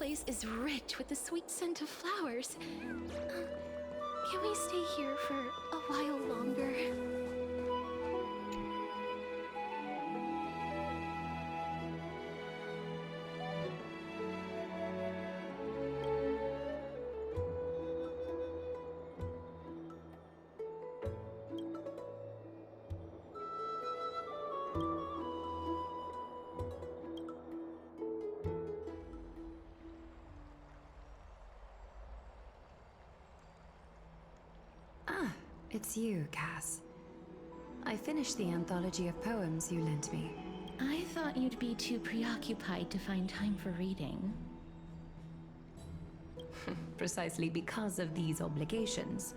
place is rich with the sweet scent of flowers. Can we stay here for a while longer? It's you, Cass. I finished the anthology of poems you lent me. I thought you'd be too preoccupied to find time for reading. Precisely because of these obligations,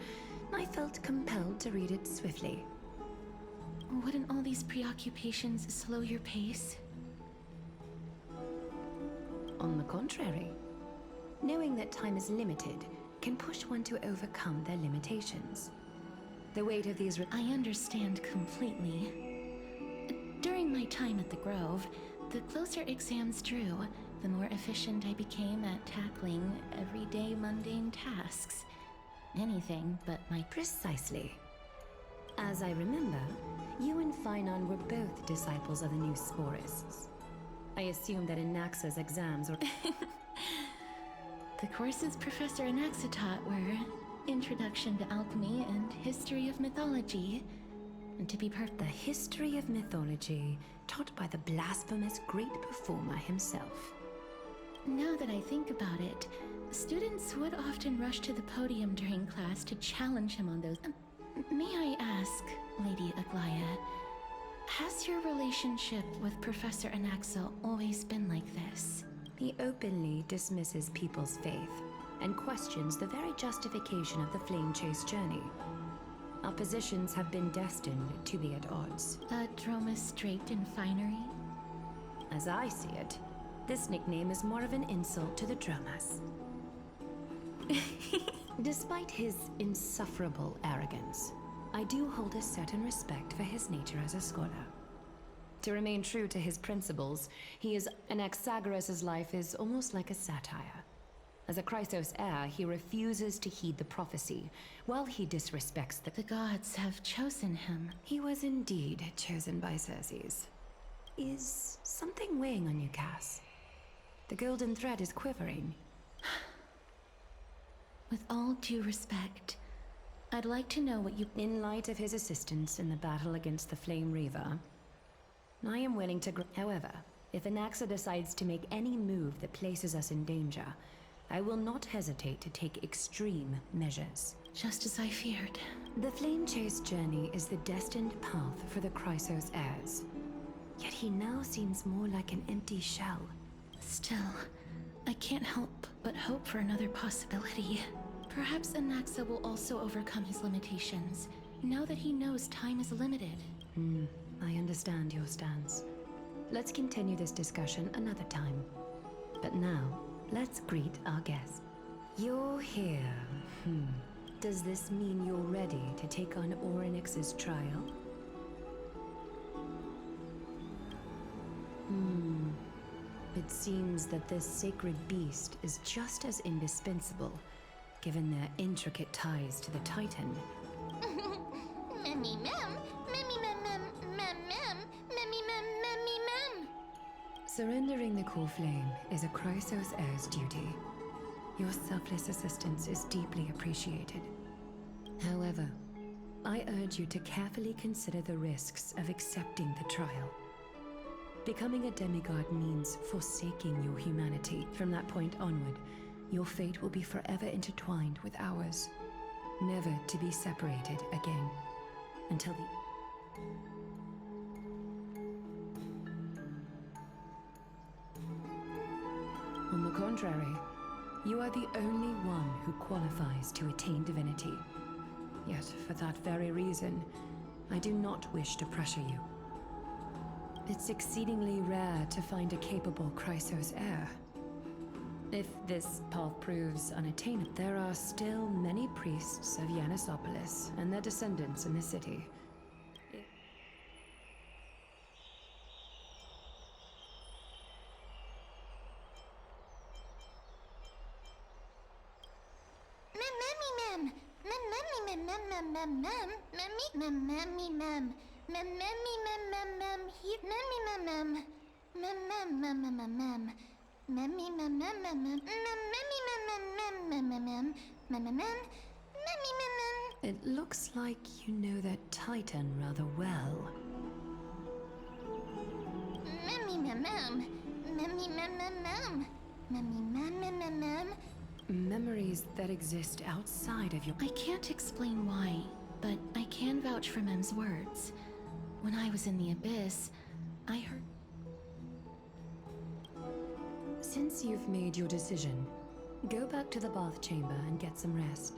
I felt compelled to read it swiftly. Wouldn't all these preoccupations slow your pace? On the contrary, knowing that time is limited can push one to overcome their limitations. The weight of these I understand completely. During my time at the Grove, the closer exams drew, the more efficient I became at tackling everyday mundane tasks. Anything but my... Precisely. As I remember, you and Finon were both disciples of the new Sporists. I assume that Anaxa's exams were... The courses Professor Anaxa taught were Introduction to Alchemy and History of Mythology. And to be the history of mythology taught by the blasphemous great performer himself. Now that I think about it, students would often rush to the podium during class to challenge him on those. May I ask, Lady Aglaya, has your relationship with Professor Anaxa always been like this? He openly dismisses people's faith and questions the very justification of the Flame Chase journey. Our positions have been destined to be at odds. A Dromus draped in finery? As I see it, this nickname is more of an insult to the Dromus. Despite his insufferable arrogance, I do hold a certain respect for his nature as a scholar. To remain true to his principles, Anaxagoras' life is almost like a satire. As a Chrysos heir, he refuses to heed the prophecy, while he disrespects the gods have chosen him. He was indeed chosen by Circes. Is something weighing on you, Cass? The golden thread is quivering. With all due respect, I'd like to know what you... In light of his assistance in the battle against the Flame Reaver, I am willing to... However, if Anaxa decides to make any move that places us in danger, I will not hesitate to take extreme measures. Just as I feared. The Flame Chase journey is the destined path for the Chrysos heirs. Yet he now seems more like an empty shell. Still, I can't help but hope for another possibility. Perhaps Anaxa will also overcome his limitations, now that he knows time is limited. I understand your stance. Let's continue this discussion another time. But now, let's greet our guest. You're here. Does this mean you're ready to take on Orynyx's trial? It seems that this sacred beast is just as indispensable, given their intricate ties to the Titan. Surrendering the core flame is a Chrysos heir's duty. Your selfless assistance is deeply appreciated. However, I urge you to carefully consider the risks of accepting the trial. Becoming a demigod means forsaking your humanity. From that point onward, your fate will be forever intertwined with ours, never to be separated again, until the... On the contrary, you are the only one who qualifies to attain divinity. Yet, for that very reason, I do not wish to pressure you. It's exceedingly rare to find a capable Chrysos heir. If this path proves unattainable, there are still many priests of Yanisopolis and their descendants in the city. It looks like you know that Titan rather well. Memories that exist outside of your... I can't explain why, but I can vouch for Mem's words. When I was in the Abyss, I heard... Since you've made your decision, go back to the bath chamber and get some rest.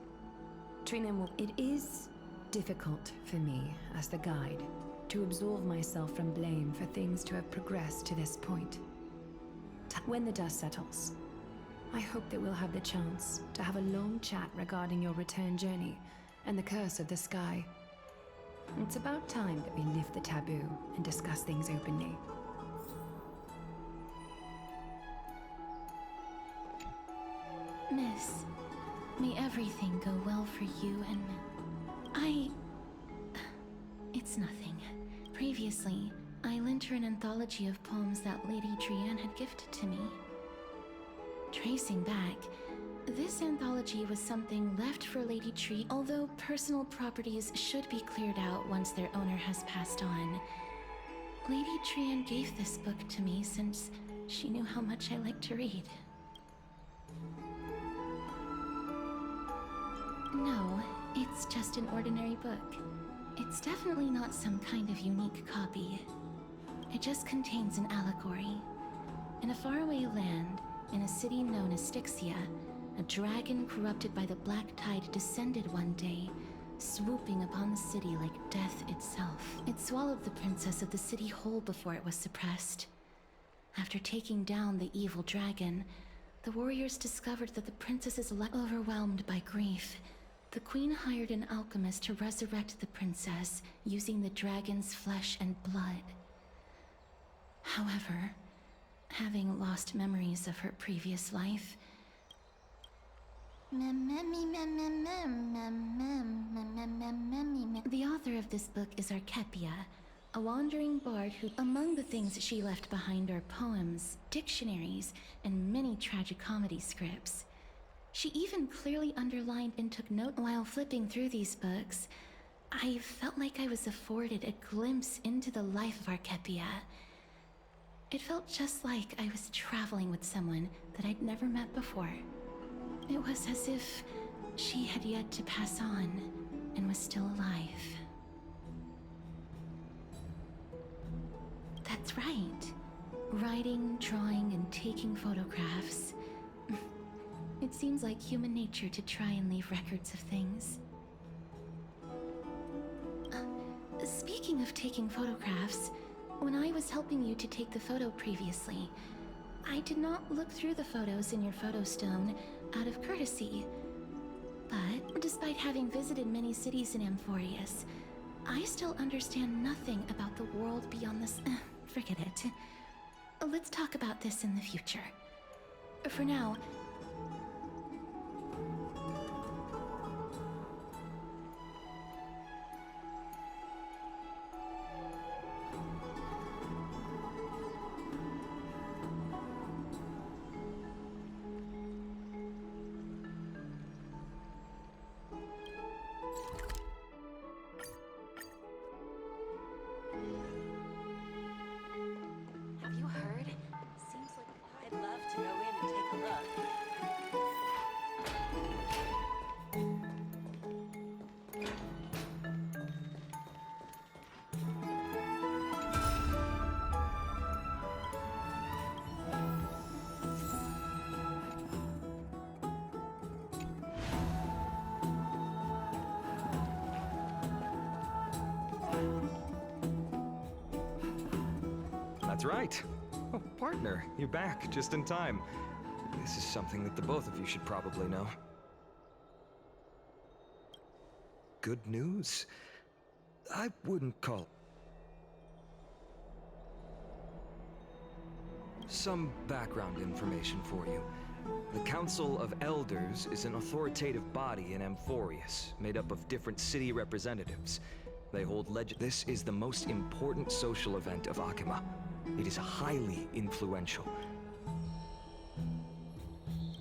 Trina will... It is difficult for me, as the guide, to absolve myself from blame for things to have progressed to this point. When the dust settles, I hope that we'll have the chance to have a long chat regarding your return journey and the curse of the sky. It's about time that we lift the taboo and discuss things openly. Miss, may everything go well for you and Mem. It's nothing. Previously, I lent her an anthology of poems that Lady Trianne had gifted to me. Tracing back, this anthology was something left for Lady Tree, although personal properties should be cleared out once their owner has passed on. Lady Trianne gave this book to me since she knew how much I liked to read. No, it's just an ordinary book. It's definitely not some kind of unique copy. It just contains an allegory. In a faraway land, in a city known as Styxia, a dragon corrupted by the black tide descended one day, swooping upon the city like death itself. It swallowed the princess of the city whole before it was suppressed. After taking down the evil dragon, the warriors discovered that the princess's life overwhelmed by grief. The queen hired an alchemist to resurrect the princess using the dragon's flesh and blood. However, having lost memories of her previous life, the author of this book is Archepia, a wandering bard who, among the things she left behind are poems, dictionaries, and many tragicomedy scripts. She even clearly underlined and took note. While flipping through these books, I felt like I was afforded a glimpse into the life of Archepia. It felt just like I was traveling with someone that I'd never met before. It was as if she had yet to pass on and was still alive. That's right. Writing, drawing, and taking photographs. It seems like human nature to try and leave records of things. Speaking of taking photographs, when I was helping you to take the photo previously, I did not look through the photos in your photo stone out of courtesy. But despite having visited many cities in Amphoreus, I still understand nothing about the world beyond this. Forget it. Let's talk about this in the future. For now, have you heard? Seems like I'd love to go in and take a look. That's right. Oh, partner, you're back just in time. This is something that the both of you should probably know. Good news? I wouldn't call... Some background information for you. The Council of Elders is an authoritative body in Amphoreus, made up of different city representatives. They hold This is the most important social event of Akima. It is highly influential.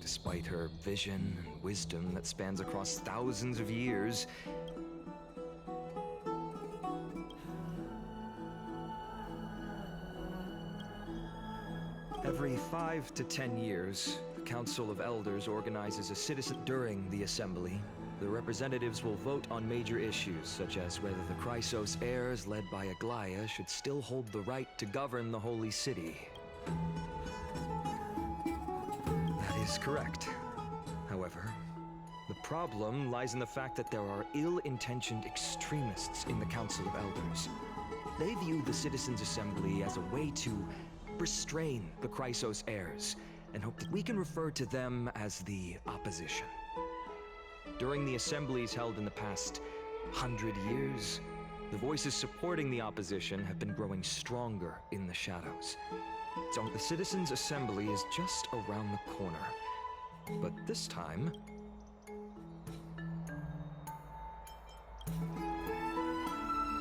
Despite her vision and wisdom that spans across thousands of years, every 5 to 10 years, the Council of Elders organizes a citizen. During the assembly, the representatives will vote on major issues, such as whether the Chrysos heirs led by Aglaia should still hold the right to govern the Holy City. That is correct. However, the problem lies in the fact that there are ill-intentioned extremists in the Council of Elders. They view the Citizens' Assembly as a way to restrain the Chrysos heirs, and hope that we can refer to them as the opposition. During the assemblies held in the past 100 years, the voices supporting the opposition have been growing stronger in the shadows. So the Citizens' Assembly is just around the corner. But this time,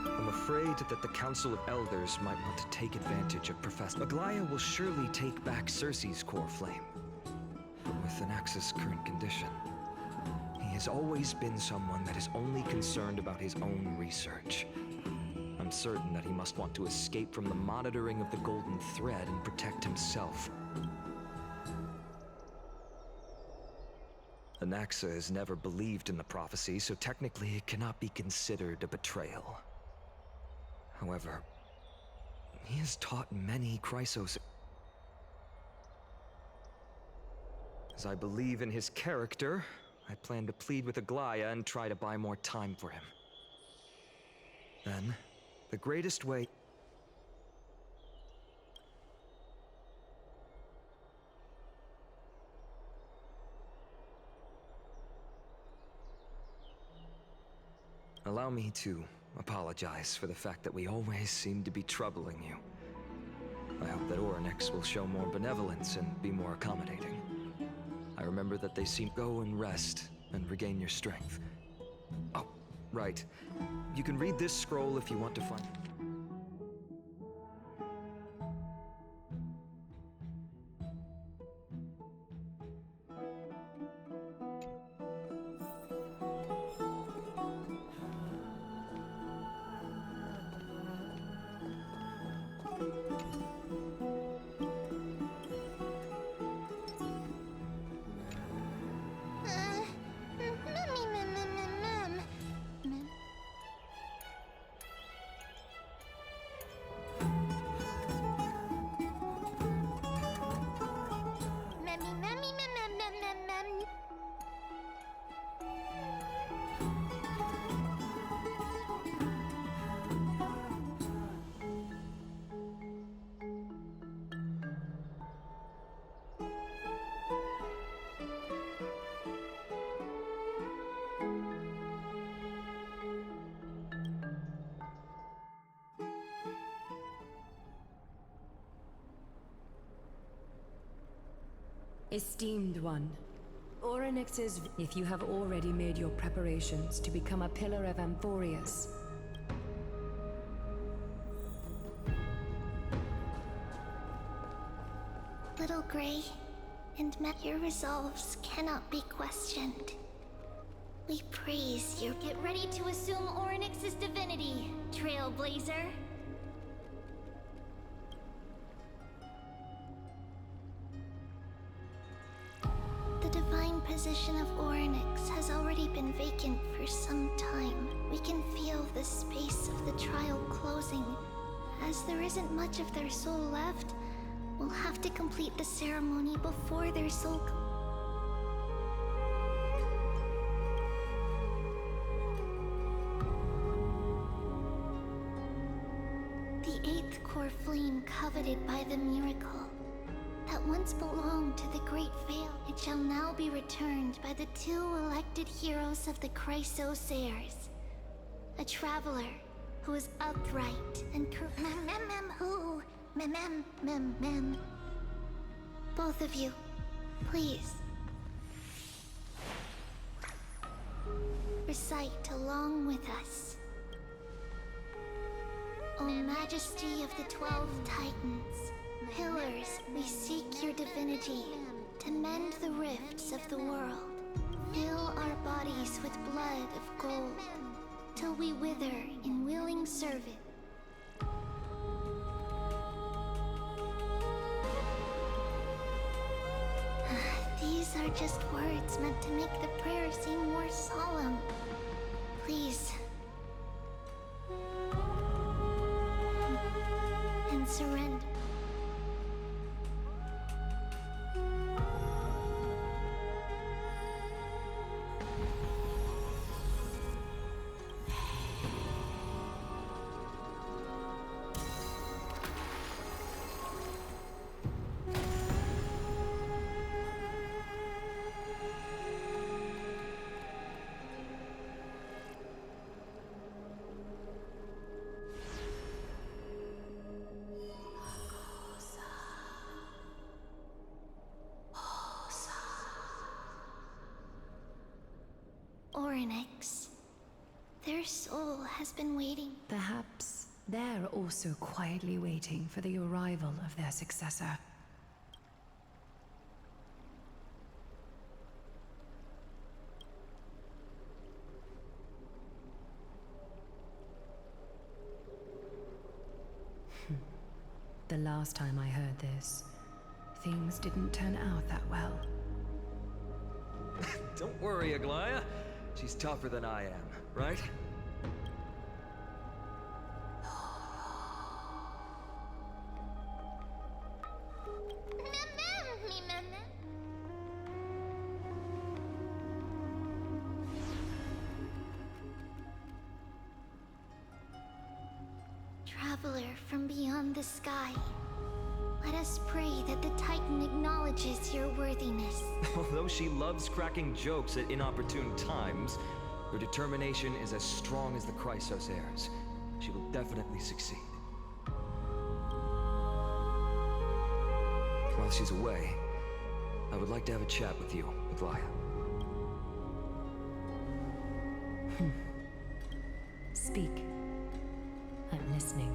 I'm afraid that the Council of Elders might want to take advantage of Professor Aglaia will surely take back Circe's core flame. But with Anax's current condition, he has always been someone that is only concerned about his own research. I'm certain that he must want to escape from the monitoring of the Golden Thread and protect himself. Anaxa has never believed in the prophecy, so technically it cannot be considered a betrayal. However, he has taught many Chrysos. As I believe in his character, I plan to plead with Aglaia and try to buy more time for him. Then, the greatest way... Allow me to apologize for the fact that we always seem to be troubling you. I hope that Orynyx will show more benevolence and be more accommodating. I remember that they seem go and rest and regain your strength. Oh, right. You can read this scroll if you want to find... Esteemed one, Orynyx's... If you have already made your preparations to become a pillar of Amphoreus, Little Gray, and your resolves cannot be questioned. We praise you. Get ready to assume Orynyx's divinity, Trailblazer. The divine position of Orynyx has already been vacant for some time. We can feel the space of the trial closing. As there isn't much of their soul left, we'll have to complete the ceremony before their soul... The eighth core flame coveted by the miracle that once belonged to the Great Veil, it shall now be returned by the two elected heroes of the Chrysos heirs. A traveler who is upright and both of you, Please. Recite along with us. O Majesty of the 12 Titans, Pillars, we seek your divinity to mend the rifts of the world. Fill our bodies with blood of gold, till we wither in willing service. These are just words meant to make the prayer seem more solemn. Please. And surrender. Orynyx. Their soul has been waiting. Perhaps they're also quietly waiting for the arrival of their successor. The last time I heard this, things didn't turn out that well. Don't worry, Aglaya. She's tougher than I am, right? Traveler from beyond the sky, let us pray that the Titan acknowledges your worthiness. Although she loves cracking jokes at inopportune times, her determination is as strong as the Chrysos heirs. She will definitely succeed. While she's away, I would like to have a chat with you, Aglaya. Speak. I'm listening.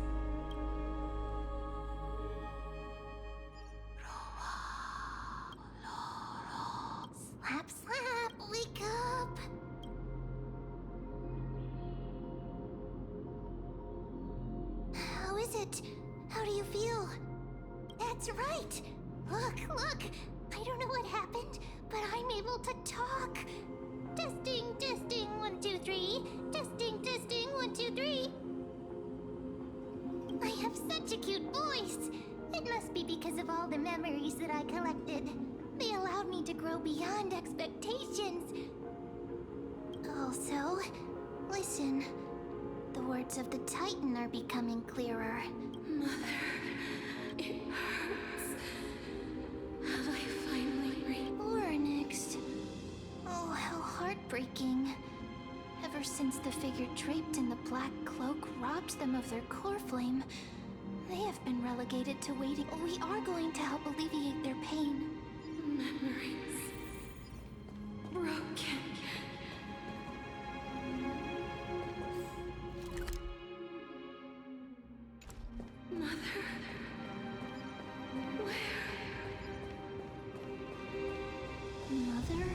Slap, slap, wake up! How is it? How do you feel? That's right! Look, look! I don't know what happened, but I'm able to talk! Testing, testing, 1, 2, 3. Testing, testing, 1, 2, 3. I have such a cute voice! It must be because of all the memories that I collected. They allowed me to grow beyond expectations. Also, listen. The words of the Titan are becoming clearer. Mother, it hurts. Have I finally reached? Orynyx. Oh, how heartbreaking. Ever since the figure draped in the black cloak robbed them of their core flame, they have been relegated to waiting. We are going to help alleviate their pain. Memories broken. Mother, where? Mother?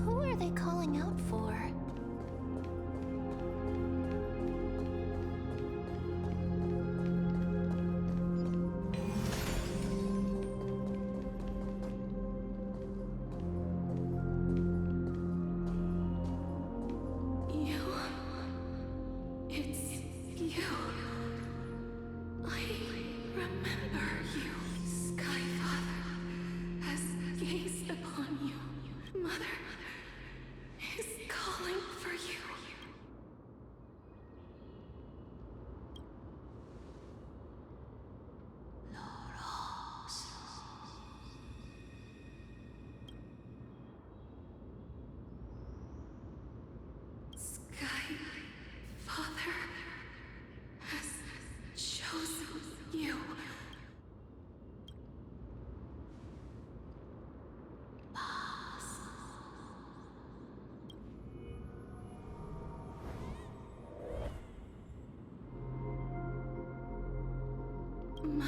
Who are they calling out for? You. It's you. I remember you. Skyfather has gazed upon you. Mother is calling.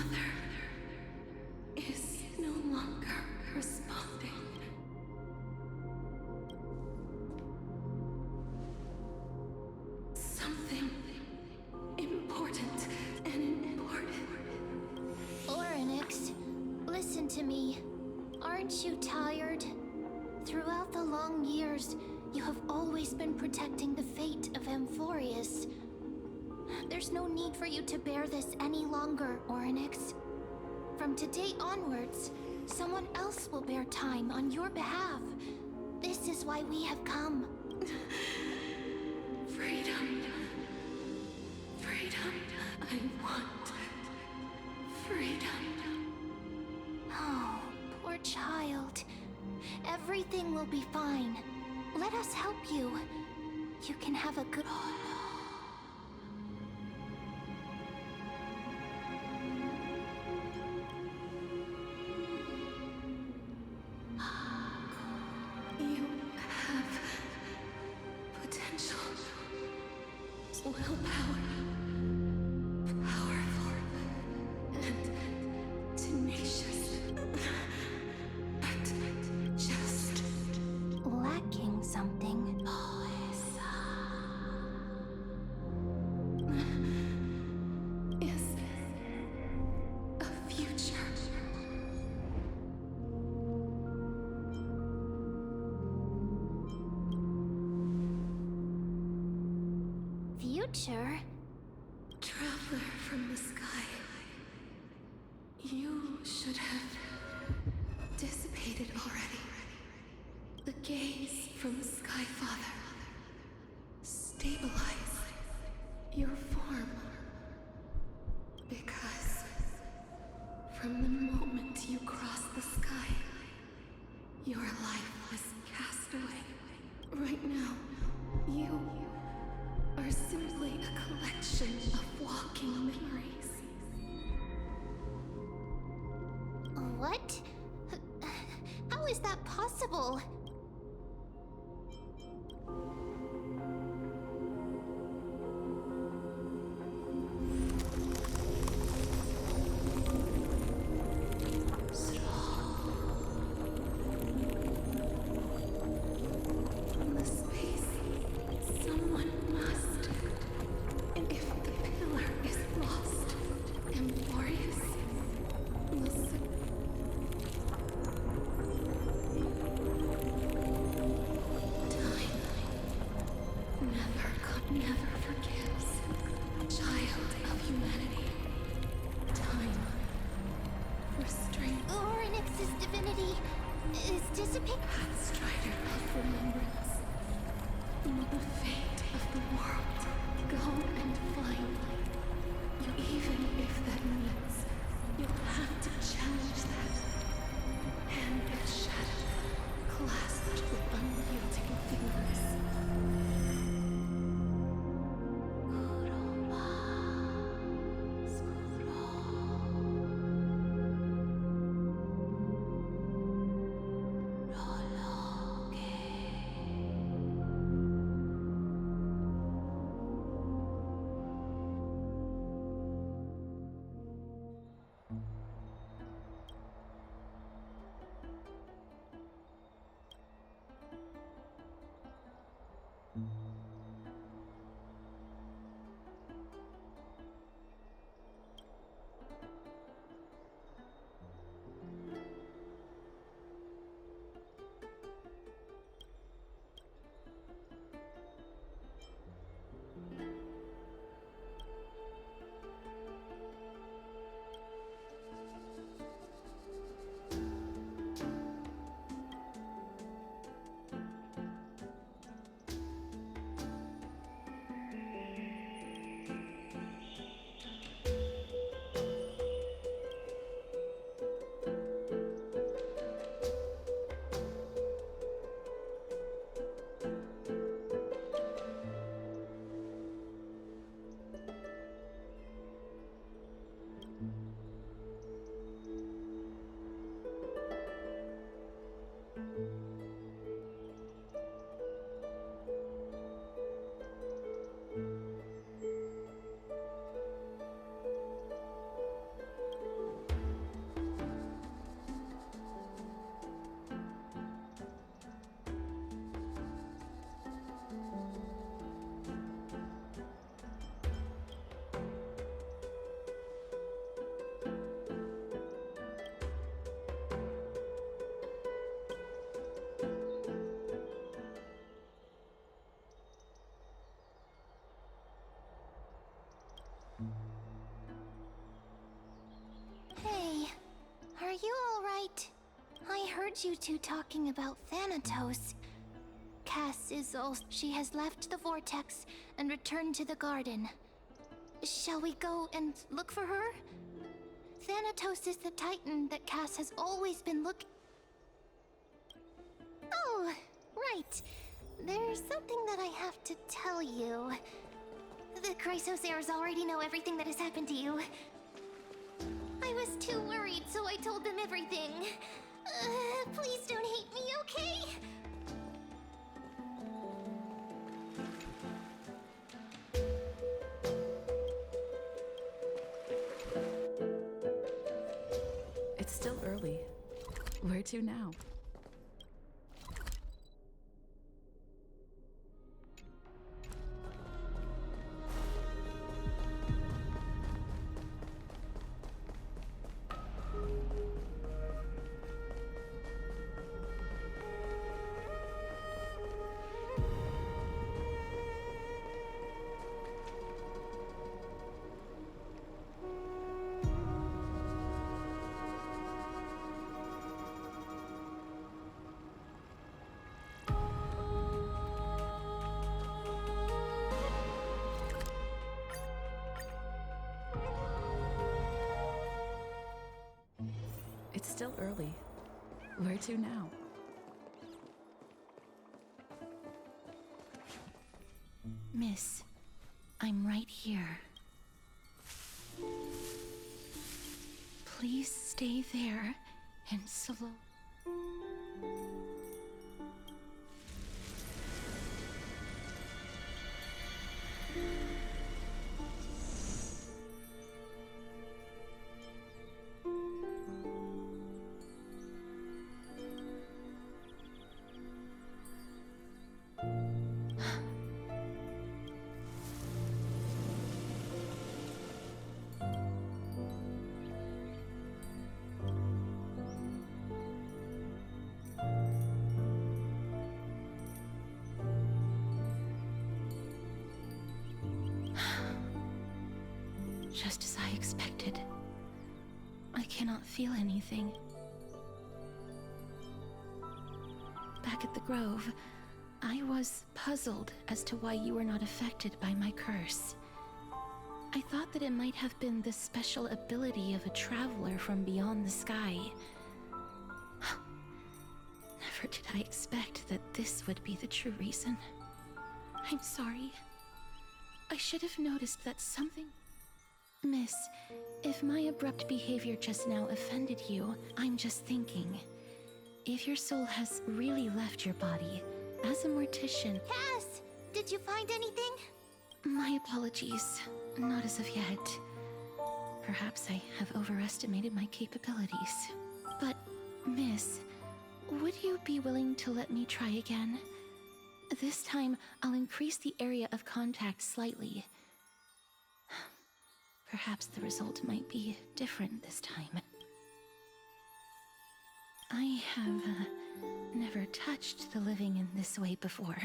mother is no longer responding. Something important and important. Orynyx, listen to me. Aren't you tired? Throughout the long years, you have always been protecting the fate of Amphoreus. There's no need for you to bear this any longer, Orynyx. From today onwards, someone else will bear time on your behalf. This is why we have come. Freedom. Freedom. I want freedom. Oh, poor child. Everything will be fine. Let us help you. You can have a good... You have potential. Willpower. Powerful. And tenacious. But just lacking something. is a future. Future? Traveler from the sky. You should have dissipated already. The gaze from the Sky Father. Stabilize your form. Because from the moment you crossed the sky, your life was cast away. Right now, you are simply a collection of walking memories. What? How is that possible? From the space, someone must. And if the pillar is lost, Amphoreus will time never forgives. Child of humanity. Time for strength. Orynyx's divinity is dissipating. Strider of remembrance. Know the fate of the world. Go and find. Even if that means you'll have to challenge that. Hand of shadow, clasped with unyielding fingers. heard you two talking about Thanatos. Cass is all. She has left the vortex and returned to the garden. Shall we go and look for her? Thanatos is the titan that Cass has always been looking. Oh, right. There's something that I have to tell you. The Chrysosaurs already know everything that has happened to you. I was too worried, so I told them everything. Please don't hate me, okay? It's still early. Where to now? It's still early. Where to now? Miss, I'm right here. Please stay there and slow. Just as I expected. I cannot feel anything. Back at the Grove, I was puzzled as to why you were not affected by my curse. I thought that it might have been the special ability of a traveler from beyond the sky. Never did I expect that this would be the true reason. I'm sorry. I should have noticed that something... Miss, if my abrupt behavior just now offended you, I'm just thinking. If your soul has really left your body, as a mortician... Cass! Did you find anything? My apologies. Not as of yet. Perhaps I have overestimated my capabilities. But, Miss, would you be willing to let me try again? This time, I'll increase the area of contact slightly. Perhaps the result might be different this time. I have never touched the living in this way before.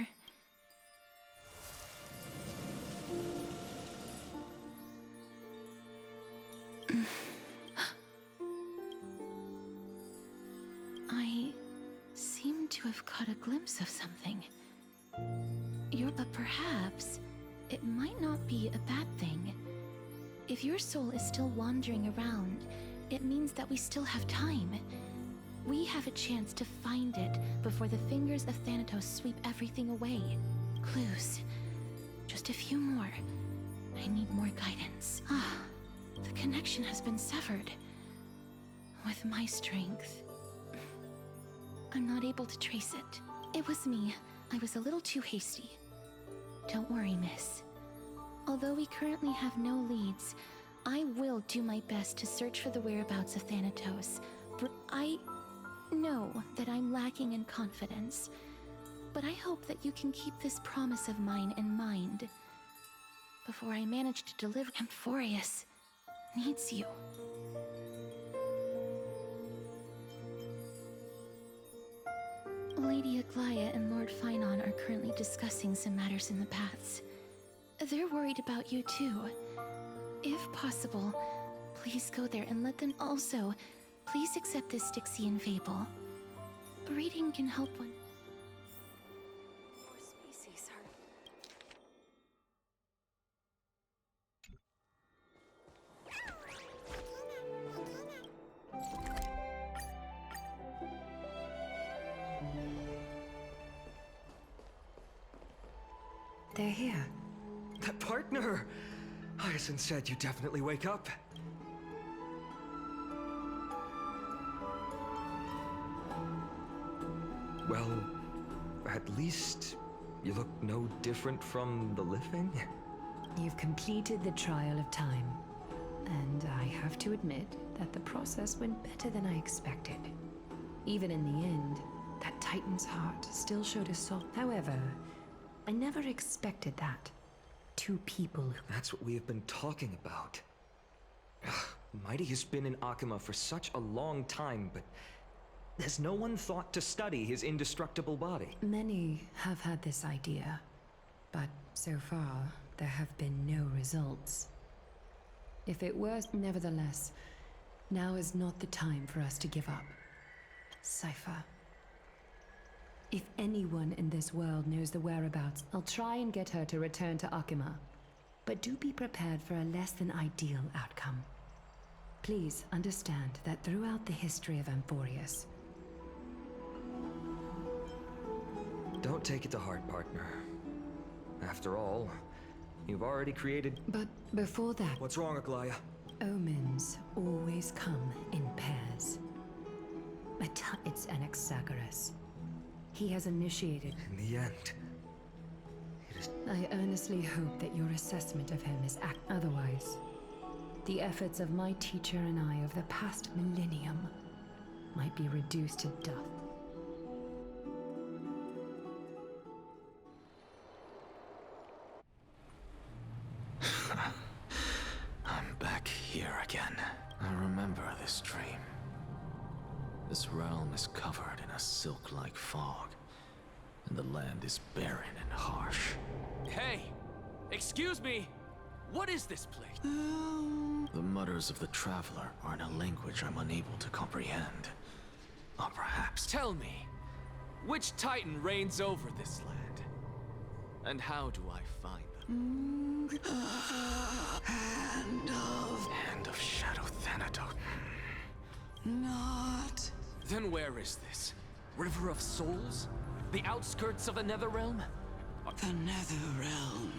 I seem to have caught a glimpse of something. But perhaps it might not be a bad thing. If your soul is still wandering around, it means that we still have time. We have a chance to find it before the fingers of Thanatos sweep everything away. Clues. Just a few more. I need more guidance. The connection has been severed. With my strength, I'm not able to trace it. It was me. I was a little too hasty. Don't worry, miss. Although we currently have no leads, I will do my best to search for the whereabouts of Thanatos. I know that I'm lacking in confidence, but I hope that you can keep this promise of mine in mind. Before I manage to deliver, Amphoreus needs you. Lady Aglaia and Lord Finon are currently discussing some matters in the paths. They're worried about you too. If possible, please go there and let them also. Please accept this Styxian fable. Reading can help one. More species are... They're here. That partner! Hyacinth said you definitely wake up. Well, at least you look no different from the living. You've completed the trial of time. And I have to admit that the process went better than I expected. Even in the end, that Titan's heart still showed a soul. However, I never expected that. Two people who... That's what we have been talking about. Ugh, Mighty has been in Akima for such a long time, but has no one thought to study his indestructible body? Many have had this idea, but so far, there have been no results. If it were, nevertheless, now is not the time for us to give up. Cypher. If anyone in this world knows the whereabouts, I'll try and get her to return to Akima. But do be prepared for a less than ideal outcome. Please understand that throughout the history of Amphoreus... Don't take it to heart, partner. After all, you've already created... But before that, What's wrong, Aglaya? omens always come in pairs. It's Anaxagoras. He has initiated... In the end, it is... I earnestly hope that your assessment of him is otherwise. The efforts of my teacher and I of the past millennium might be reduced to dust. I'm back here again. I remember this dream. This realm is covered in a silk-like fog, and the land is barren and harsh. Hey! Excuse me! What is this place? The mutters of the traveler are in a language I'm unable to comprehend. Or perhaps... Tell me, which Titan reigns over this land? And how do I find them? Hand of Shadow Thanatos. Not Then where is this? River of Souls? The outskirts of the Netherrealm? the Netherrealm.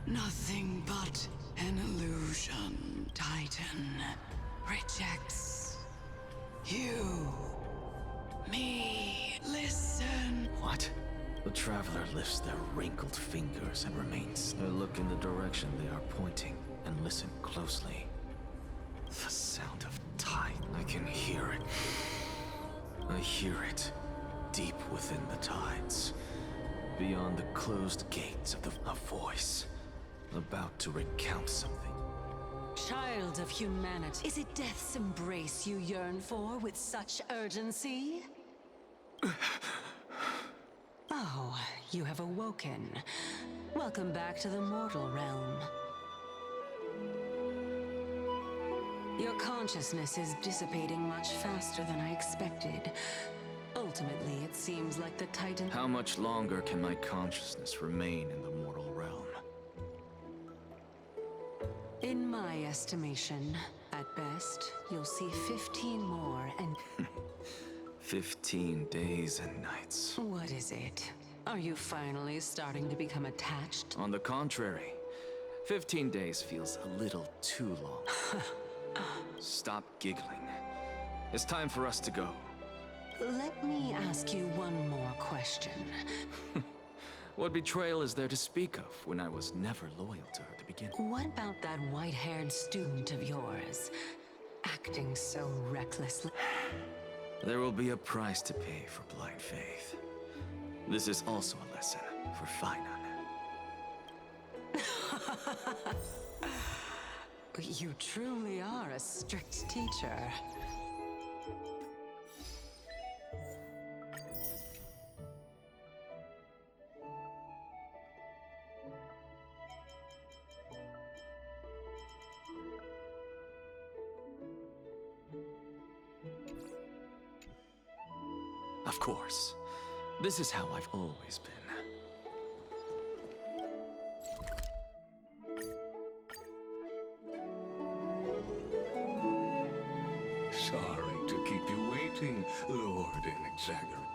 Nothing but an illusion. Titan rejects you. Me. Listen. What? The traveler lifts their wrinkled fingers and remains. I look in the direction they are pointing and listen closely. The sound of tide. I can hear it. I hear it deep within the tides. Beyond the closed gates of a voice about to recount something. Child of humanity, is it death's embrace you yearn for with such urgency? Oh, you have awoken. Welcome back to the mortal realm. Your consciousness is dissipating much faster than I expected. Ultimately, it seems like the Titan... How much longer can my consciousness remain in the mortal realm? In my estimation, at best, you'll see 15 more and... 15 days and nights. What is it? Are you finally starting to become attached? On the contrary, 15 days feels a little too long. Stop giggling. It's time for us to go. Let me ask you one more question. What betrayal is there to speak of when I was never loyal to her to begin? What about that white-haired student of yours? Acting so recklessly. There will be a price to pay for blind faith. This is also a lesson for Finan. You truly are a strict teacher. Of course. This is how I've always been. Sorry to keep you waiting, Lord Anaxagoras.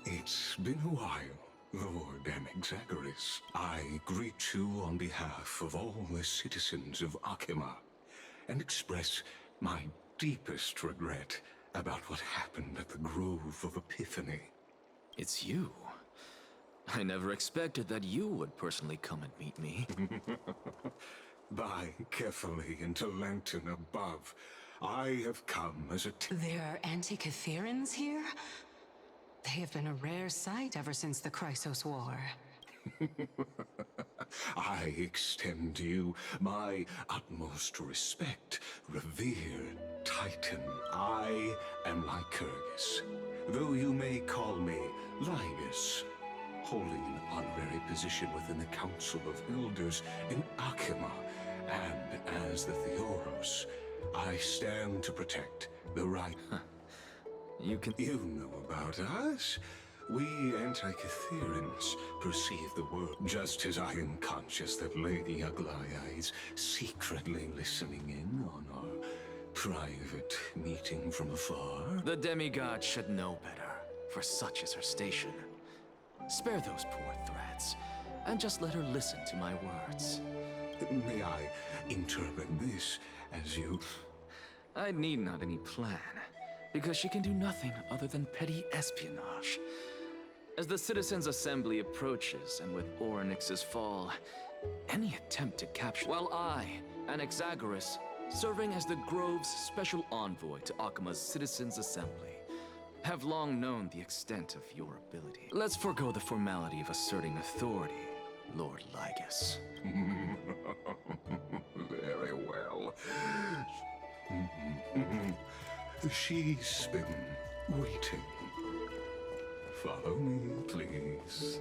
It's been a while, Lord Anaxagoras. I greet you on behalf of all the citizens of Akima, and express my deepest regret about what happened at the Grove of Epiphany. It's you. I never expected that you would personally come and meet me. By carefully into Lantern above, I have come as a There are Antikytherans here? They have been a rare sight ever since the Chrysos War. I extend to you my utmost respect, revered Titan. I am Lycurgus, though you may call me Lygus, holding an honorary position within the Council of Elders in Akima, and as the Theoros, I stand to protect the right. You know about us. We Antikytherans perceive the world just as I am conscious that Lady Aglaya is secretly listening in on our private meeting from afar. The demigod should know better, for such is her station. Spare those poor threats, and just let her listen to my words. May I interpret this as you... I need not any plan, because she can do nothing other than petty espionage. As the Citizens' Assembly approaches, and with Orynyx's fall, any attempt to capture... While I, Anaxagoras, serving as the Grove's special envoy to Akima's Citizens' Assembly, have long known the extent of your ability. Let's forego the formality of asserting authority, Lord Lygus. Very well. She's been waiting. Follow me, please.